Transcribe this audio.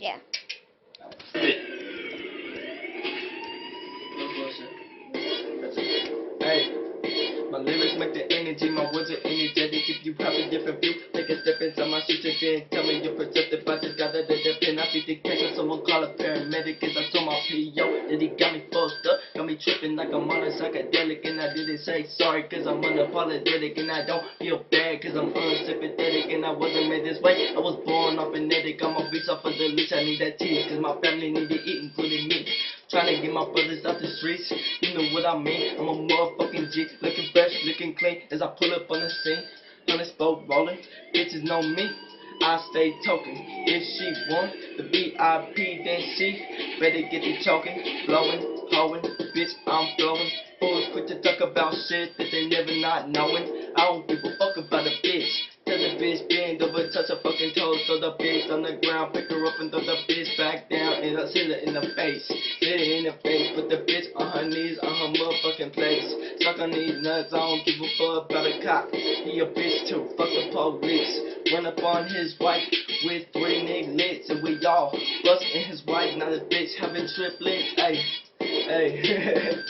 Yeah. Hey, my lyrics make the energy, my words are energetic. If you have a different view, take a step inside my shoes and then tell me you're perceptive. I just gotta depend. I beat the case on someone call a paramedic. Cause I told my PO that he got me fucked up. Got me tripping like I'm on a psychedelic. And I didn't say sorry cause I'm unapologetic. And I don't feel bad cause I'm unsympathetic. And I wasn't made this way, I was born off an addict. I'm a reach off of the leash, I need that tease. Cause my family need to eat, including me. Trying to get my brothers out the streets, you know what I mean. I'm a motherfucking G, looking fresh, looking clean as I pull up on the scene. On this boat rolling, bitches know me. I stay token. If she want the VIP, then she better get the choking, blowing, hoeing, bitch. I'm flowing. Fools quick to talk about shit that they never not knowing. I don't give a fuck about a bitch. Tell the bitch bend over, touch her fucking toes, throw the bitch on the ground, pick her up and throw the bitch back down, and I hit her in the face, hit her in the face, put the bitch on her knees, on her motherfucking place, suck on these nuts, I don't give a fuck about a cop, he a bitch too, fuck the police, run up on his wife with 3 niggas, and we all bust in his wife, now the bitch having triplets, ayy, ayy.